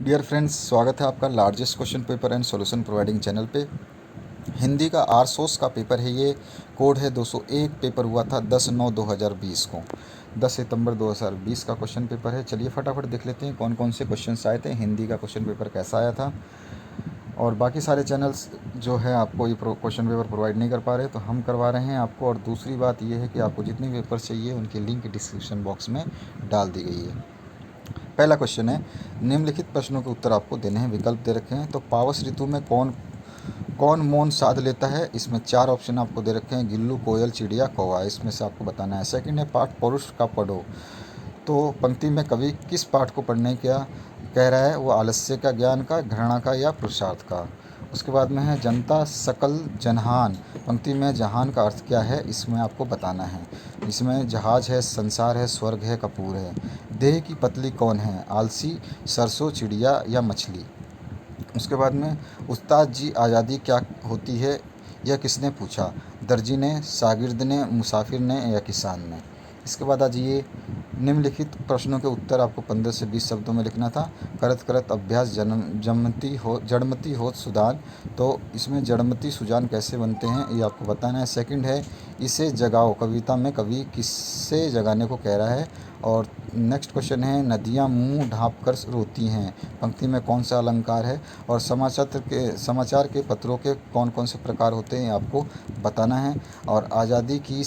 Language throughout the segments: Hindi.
डियर फ्रेंड्स, स्वागत है आपका largest question paper and solution providing channel पे। हिंदी का आरसोस का पेपर है ये। कोड है 201। पेपर हुआ था 10/9/2020 को। 10 सितंबर 2020 का क्वेश्चन पेपर है। चलिए फटाफट देख लेते हैं कौन कौन से क्वेश्चंस आए थे, हिंदी का क्वेश्चन पेपर कैसा आया था। और बाकी सारे चैनल्स जो है आपको ये क्वेश्चन पेपर प्रोवाइड नहीं कर पा रहे, तो हम करवा रहे हैं आपको। और दूसरी बात ये है कि आपको जितनी पेपर चाहिए उनकी लिंक डिस्क्रिप्शन बॉक्स में डाल दी गई है। पहला क्वेश्चन है, निम्नलिखित प्रश्नों के उत्तर आपको देने हैं। विकल्प दे रखे हैं। तो पावस ऋतु में कौन कौन मौन साध लेता है? इसमें चार ऑप्शन आपको दे रखे हैं, गिल्लू, कोयल, चिड़िया, कौवा। इसमें से आपको बताना है। सेकंड है, पाठ पुरुष का पढ़ो। तो पंक्ति में कवि किस पाठ को पढ़ने क्या कह रहा है? वो आलस्य का, ज्ञान का, घृणा का या पुरुषार्थ का। उसके बाद में है, जनता सकल जहान। पंक्ति में जहान का अर्थ क्या है, इसमें आपको बताना है। इसमें जहाज है, संसार है, स्वर्ग है, कपूर है। देह की पतली कौन है? आलसी, सरसों, चिड़िया या मछली। उसके बाद में, उस्ताद जी आज़ादी क्या होती है, यह किसने पूछा? दर्जी ने, शागिर्द ने, मुसाफिर ने या किसान ने। इसके बाद आज ये निम्नलिखित प्रश्नों के उत्तर आपको 15 से 20 शब्दों में लिखना था। करत करत अभ्यास जड़मती हो सुदान। तो इसमें जड़मती सुजान कैसे बनते हैं ये आपको बताना है। सेकंड है, इसे जगाओ। कविता में कवि किससे जगाने को कह रहा है? और नेक्स्ट क्वेश्चन है, नदियाँ मुंह ढाँप कर रोती हैं। पंक्ति में कौन सा अलंकार है? और समाचार के पत्रों के कौन कौन से प्रकार होते हैं आपको बताना है। और आज़ादी की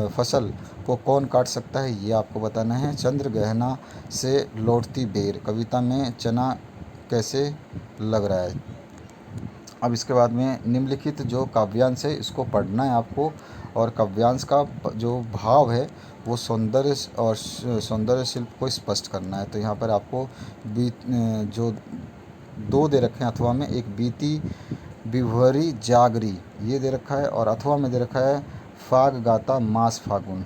फसल को कौन काट सकता है ये आपको बताना है। चंद्र गहना से लौटती बेर, कविता में चना कैसे लग रहा है। अब इसके बाद में निम्नलिखित जो काव्यांश है इसको पढ़ना है आपको। और काव्यांश का जो भाव है वो सौंदर्य शिल्प को स्पष्ट करना है। तो यहाँ पर आपको जो दो दे रखे हैं अथवा में, एक बीती विभवरी जागरी ये दे रखा है, और अथवा में दे रखा है फाग गाता मास फागुन।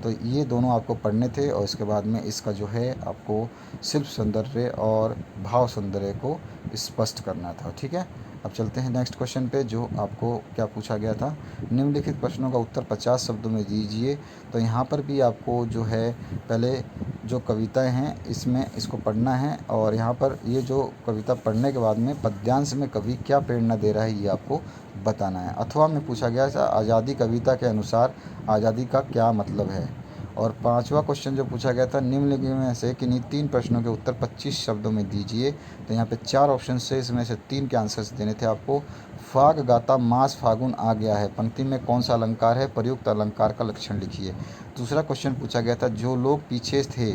तो ये दोनों आपको पढ़ने थे। और इसके बाद में इसका जो है आपको शिल्प सौंदर्य और भाव सौंदर्य को स्पष्ट करना था। ठीक है, अब चलते हैं नेक्स्ट क्वेश्चन पे। जो आपको क्या पूछा गया था, निम्नलिखित प्रश्नों का उत्तर 50 शब्दों में दीजिए। तो यहाँ पर भी आपको जो है पहले जो कविताएं हैं इसमें इसको पढ़ना है। और यहाँ पर ये जो कविता पढ़ने के बाद में पद्यांश में कवि क्या प्रेरणा दे रहा है ये आपको बताना है। अथवा में पूछा गया था, आज़ादी कविता के अनुसार आज़ादी का क्या मतलब है। और पांचवा क्वेश्चन जो पूछा गया था, निम्नलिखित में से किन्हीं तीन प्रश्नों के उत्तर 25 शब्दों में दीजिए। तो यहाँ पे चार ऑप्शन से इसमें से तीन के आंसर्स देने थे आपको। फाग गाता मास फागुन आ गया है, पंक्ति में कौन सा अलंकार है? प्रयुक्त अलंकार का लक्षण लिखिए। दूसरा क्वेश्चन पूछा गया था, जो लोग पीछे थे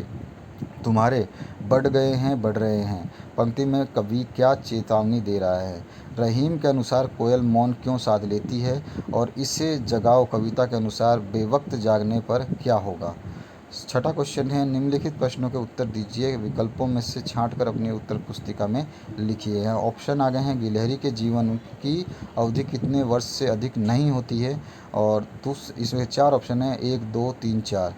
तुम्हारे बढ़ गए हैं, बढ़ रहे हैं, पंक्ति में कवि क्या चेतावनी दे रहा है? रहीम के अनुसार कोयल मौन क्यों साध लेती है? और इसे जगाओ कविता के अनुसार बेवक्त जागने पर क्या होगा? छठा क्वेश्चन है, निम्नलिखित प्रश्नों के उत्तर दीजिए, विकल्पों में से छांटकर अपनी उत्तर पुस्तिका में लिखिए। यहाँ ऑप्शन आ गए हैं, गिलहरी के जीवन की अवधि कितने वर्ष से अधिक नहीं होती है। और इसमें चार ऑप्शन है, 1, 2, 3, 4।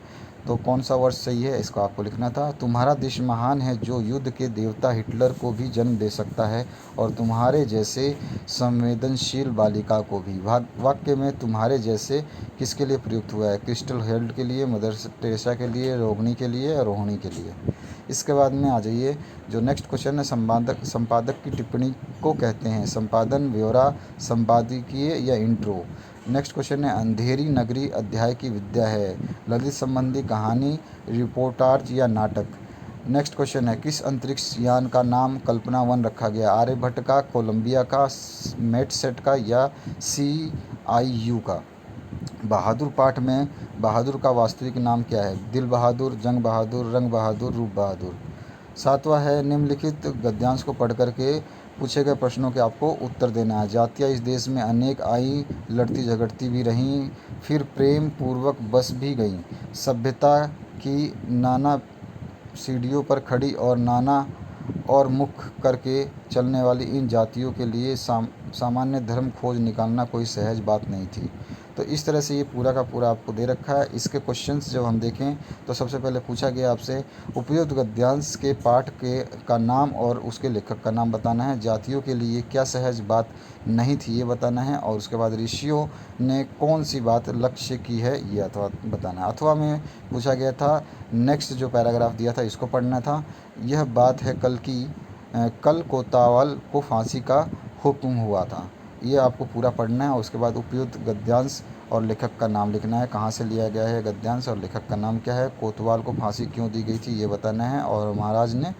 तो कौन सा वर्ष सही है इसको आपको लिखना था। तुम्हारा देश महान है जो युद्ध के देवता हिटलर को भी जन्म दे सकता है, और तुम्हारे जैसे संवेदनशील बालिका को भी। वाक्य में तुम्हारे जैसे किसके लिए प्रयुक्त हुआ है? क्रिस्टल हेल्ड के लिए, मदर टेरेसा के लिए, रोहिणी के लिए और रोहिणी के लिए। इसके बाद में आ जाइए, जो नेक्स्ट क्वेश्चन है, संपादक की टिप्पणी को कहते हैं संपादन, ब्यौरा, संपादकीय या इंट्रो। नेक्स्ट क्वेश्चन है, अंधेरी नगरी अध्याय की विद्या है, ललित संबंधी कहानी, रिपोर्टाज या नाटक। नेक्स्ट क्वेश्चन है, किस अंतरिक्ष यान का नाम कल्पना 1 रखा गया? आर्यभट्ट का, कोलंबिया का, मेटसेट का या CIU का। बहादुर पाठ में बहादुर का वास्तविक नाम क्या है? दिल बहादुर, जंग बहादुर, रंग बहादुर, रूप बहादुर। सातवां है, निम्नलिखित गद्यांश को पढ़ करके पूछे गए प्रश्नों के आपको उत्तर देना है। जातियाँ इस देश में अनेक आई, लड़ती झगड़ती भी रहीं, फिर प्रेम पूर्वक बस भी गईं। सभ्यता की नाना सीढ़ियों पर खड़ी और नाना और मुख करके चलने वाली इन जातियों के लिए सामान्य धर्म खोज निकालना कोई सहज बात नहीं थी। तो इस तरह से ये पूरा का पूरा आपको दे रखा है। इसके क्वेश्चंस जब हम देखें तो सबसे पहले पूछा गया आपसे, उपयुक्त गद्यांश के पाठ के का नाम और उसके लेखक का नाम बताना है। जातियों के लिए क्या सहज बात नहीं थी ये बताना है। और उसके बाद ऋषियों ने कौन सी बात लक्ष्य की है ये अथवा बताना है। अथवा में पूछा गया था, नेक्स्ट जो पैराग्राफ दिया था इसको पढ़ना था। यह बात है कल की, कल कोतवाल को फांसी का हुक्म हुआ था। ये आपको पूरा पढ़ना है और उसके बाद उपयुक्त गद्यांश और लेखक का नाम लिखना है, कहाँ से लिया गया है गद्यांश और लेखक का नाम क्या है, कोतवाल को फांसी क्यों दी गई थी ये बताना है, और महाराज ने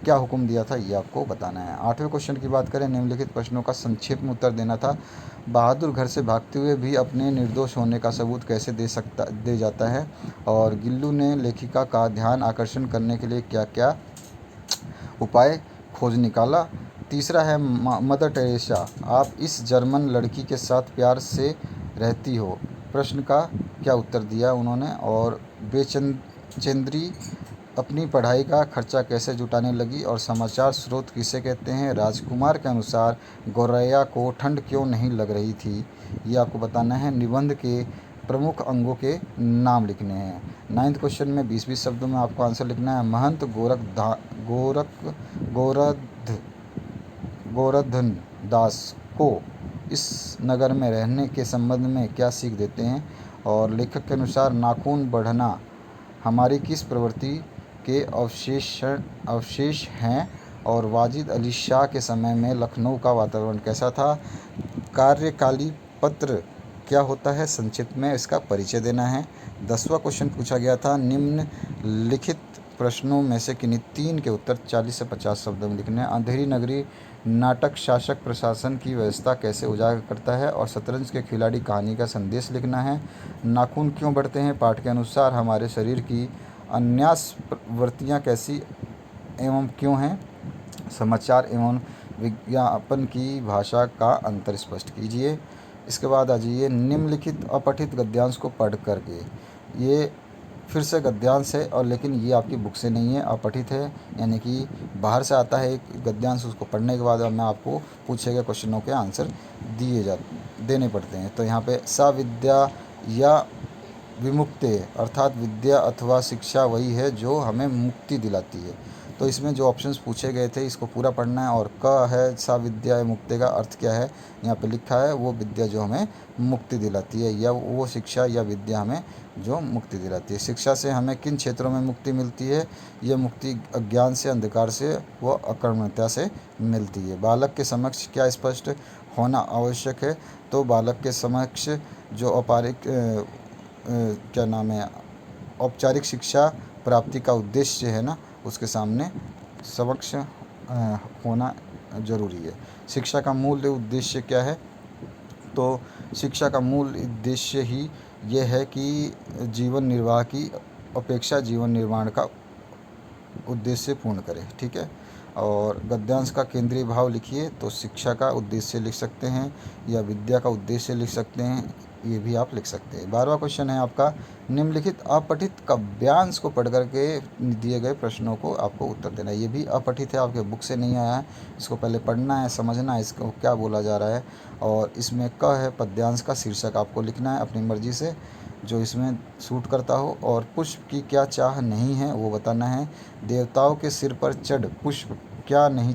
क्या हुक्म दिया था ये आपको बताना है। 8वें क्वेश्चन की बात करें, निम्नलिखित प्रश्नों का संक्षेप में उत्तर देना था। बहादुर घर से भागते हुए भी अपने निर्दोष होने का सबूत कैसे दे जाता है, और गिल्लू ने लेखिका का ध्यान आकर्षण करने के लिए क्या क्या उपाय खोज निकाला। तीसरा है मदर टेरेसा, आप इस जर्मन लड़की के साथ प्यार से रहती हो, प्रश्न का क्या उत्तर दिया उन्होंने। और बेचैंद्री अपनी पढ़ाई का खर्चा कैसे जुटाने लगी, और समाचार स्रोत किसे कहते हैं। राजकुमार के अनुसार गौरैया को ठंड क्यों नहीं लग रही थी, ये आपको बताना है। निबंध के प्रमुख अंगों के नाम लिखने हैं। 9th क्वेश्चन में 20-20 शब्दों में आपको आंसर लिखना है। महंत गोरध गोवर्धन दास को इस नगर में रहने के संबंध में क्या सीख देते हैं। और लेखक के अनुसार नाखून बढ़ना हमारी किस प्रवृत्ति के अवशेष हैं। और वाजिद अली शाह के समय में लखनऊ का वातावरण कैसा था। कार्यकाली पत्र क्या होता है, संक्षिप्त में इसका परिचय देना है। 10वां क्वेश्चन पूछा गया था, निम्नलिखित प्रश्नों में से किन्हीं 3 के उत्तर 40 से 50 शब्दों में लिखने हैं। अंधेरी नगरी नाटक शासक प्रशासन की व्यवस्था कैसे उजागर करता है। और शतरंज के खिलाड़ी कहानी का संदेश लिखना है। नाखून क्यों बढ़ते हैं, पाठ के अनुसार हमारे शरीर की अन्यास प्रवृत्तियाँ कैसी एवं क्यों हैं। समाचार एवं विज्ञापन की भाषा का अंतर स्पष्ट कीजिए। इसके बाद आ जाइए, निम्नलिखित अपठित गद्यांश को पढ़ करके। ये फिर से गद्यांश है और लेकिन ये आपकी बुक से नहीं है, अपठित है, यानी कि बाहर से आता है एक गद्यांश, उसको पढ़ने के बाद मैं आपको पूछे गए क्वेश्चनों के आंसर देने पड़ते हैं। तो यहाँ पे सविद्या या विमुक्ति अर्थात विद्या अथवा शिक्षा वही है जो हमें मुक्ति दिलाती है। तो इसमें जो ऑप्शंस पूछे गए थे इसको पूरा पढ़ना है। और क है सा विद्या मुक्ति का अर्थ क्या है, यहाँ पे लिखा है वो विद्या जो हमें मुक्ति दिलाती है, या वो शिक्षा या विद्या हमें जो मुक्ति दिलाती है। शिक्षा से हमें किन क्षेत्रों में मुक्ति मिलती है, यह मुक्ति अज्ञान से, अंधकार से व अकर्मण्यता से मिलती है। बालक के समक्ष क्या स्पष्ट होना आवश्यक है, तो बालक के समक्ष जो क्या नाम है औपचारिक शिक्षा प्राप्ति का उद्देश्य है ना, उसके सामने समक्ष होना जरूरी है। शिक्षा का मूल उद्देश्य क्या है, तो शिक्षा का मूल उद्देश्य ही यह है कि जीवन निर्वाह की अपेक्षा जीवन निर्माण का उद्देश्य पूर्ण करे, ठीक है। और गद्यांश का केंद्रीय भाव लिखिए, तो शिक्षा का उद्देश्य लिख सकते हैं या विद्या का उद्देश्य लिख सकते हैं, ये भी आप लिख सकते हैं। 12वां क्वेश्चन है आपका, निम्नलिखित अपठित काव्यांश को पढ़ करके दिए गए प्रश्नों को आपको उत्तर देना है। ये भी अपठित है, आपके बुक से नहीं आया है, इसको पहले पढ़ना है, समझना है इसको क्या बोला जा रहा है। और इसमें क है पद्यांश का शीर्षक आपको लिखना है अपनी मर्जी से जो इसमें सूट करता हो। और पुष्प की क्या चाह नहीं है वो बताना है। देवताओं के सिर पर चढ़ पुष्प क्या नहीं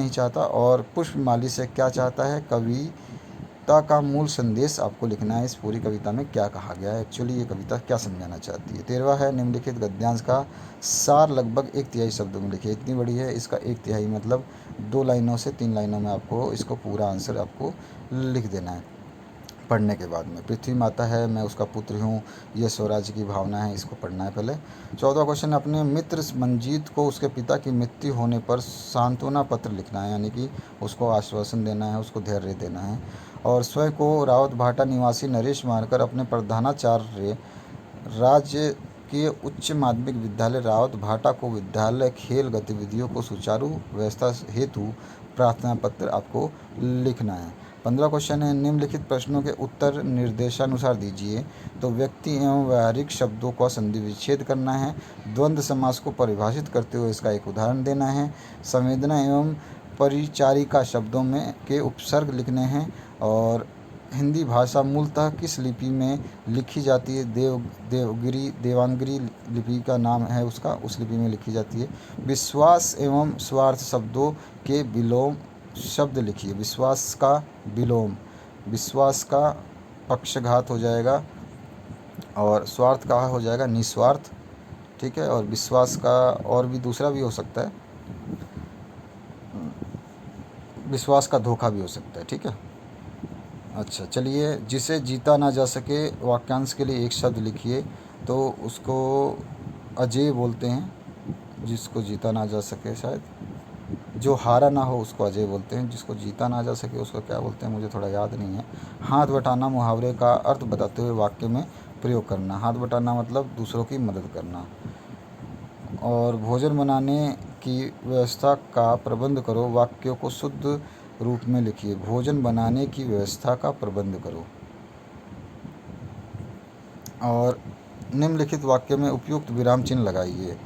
चाहता और पुष्पमाली से क्या चाहता है। कविता का मूल संदेश आपको लिखना है, इस पूरी कविता में क्या कहा गया है, एक्चुअली ये कविता क्या समझाना चाहती है। 13वां है, निम्नलिखित गद्यांश का सार लगभग 1/3 शब्दों में लिखिए। इतनी बड़ी है, इसका 1/3 मतलब 2 लाइनों से 3 लाइनों में आपको इसको पूरा आंसर आपको लिख देना है पढ़ने के बाद में। पृथ्वी माता है, मैं उसका पुत्र हूँ, ये स्वराज्य की भावना है, इसको पढ़ना है पहले। 14वां क्वेश्चन, अपने मित्र मंजीत को उसके पिता की मृत्यु होने पर सांत्वना पत्र लिखना है, यानी कि उसको आश्वासन देना है, उसको धैर्य देना है। और स्वयं को रावत भाटा निवासी नरेश मानकर अपने प्रधानाचार्य राज्य के उच्च माध्यमिक विद्यालय रावत भाटा को विद्यालय खेल गतिविधियों को सुचारू व्यवस्था हेतु प्रार्थना पत्र आपको लिखना है। 15 क्वेश्चन है, निम्नलिखित प्रश्नों के उत्तर निर्देशानुसार दीजिए। तो व्यक्ति एवं व्यावहारिक शब्दों का संधि विच्छेद करना है। द्वंद्व समास को परिभाषित करते हुए इसका एक उदाहरण देना है। संवेदना एवं परिचारिका शब्दों में के उपसर्ग लिखने हैं। और हिंदी भाषा मूलतः किस लिपि में लिखी जाती है, देवांगरी लिपि का नाम है उसका, उस लिपि में लिखी जाती है। विश्वास एवं स्वार्थ शब्दों के विलोम शब्द लिखिए। विश्वास का विलोम, विश्वास का पक्षघात हो जाएगा और स्वार्थ का हो जाएगा निस्वार्थ, ठीक है। और विश्वास का और भी दूसरा भी हो सकता है, विश्वास का धोखा भी हो सकता है, ठीक है। अच्छा चलिए, जिसे जीता ना जा सके वाक्यांश के लिए एक शब्द लिखिए। तो उसको अजेय बोलते हैं, जिसको जीता ना जा सके, शायद जो हारा ना हो उसको अजय बोलते हैं, जिसको जीता ना जा सके उसको क्या बोलते हैं मुझे थोड़ा याद नहीं है। हाथ बटाना मुहावरे का अर्थ बताते हुए वाक्य में प्रयोग करना। हाथ बटाना मतलब दूसरों की मदद करना। और भोजन बनाने की व्यवस्था का प्रबंध करो, वाक्यों को शुद्ध रूप में लिखिए। भोजन बनाने की व्यवस्था का प्रबंध करो। और निम्नलिखित वाक्य में उपयुक्त विराम चिन्ह लगाइए।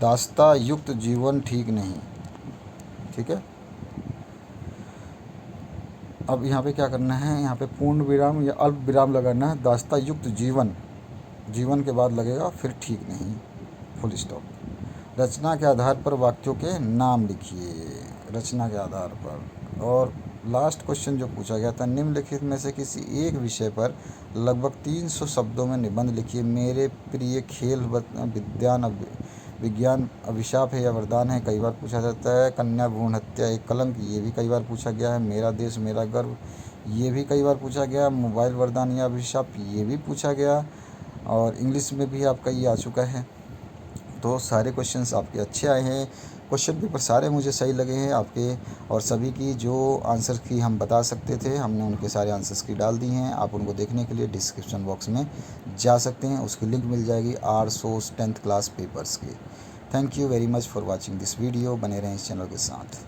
दास्ता युक्त जीवन ठीक नहीं, ठीक है। अब यहाँ पे क्या करना है, यहाँ पे पूर्ण विराम या अल्प विराम लगाना है। दास्ता युक्त जीवन, जीवन के बाद लगेगा फिर ठीक नहीं, फुल स्टॉप। रचना के आधार पर वाक्यों के नाम लिखिए, रचना के आधार पर। और लास्ट क्वेश्चन जो पूछा गया था, निम्नलिखित में से किसी एक विषय पर लगभग 300 शब्दों में निबंध लिखिए। मेरे प्रिय खेल विज्ञान अभिशाप है या वरदान है, कई बार पूछा जाता है। कन्या भ्रूण हत्या एक कलंक, ये भी कई बार पूछा गया है। मेरा देश मेरा गर्व, ये भी कई बार पूछा गया। मोबाइल वरदान या अभिशाप, ये भी पूछा गया। और इंग्लिश में भी आपका ये आ चुका है। तो सारे क्वेश्चंस आपके अच्छे आए हैं। क्वेश्चन पेपर सारे मुझे सही लगे हैं आपके। और सभी की जो आंसर की हम बता सकते थे, हमने उनके सारे आंसर्स की डाल दी हैं। आप उनको देखने के लिए डिस्क्रिप्शन बॉक्स में जा सकते हैं, उसकी लिंक मिल जाएगी R SOS 10th class papers की। Thank you very much for watching this video. बने रहें इस चैनल के साथ।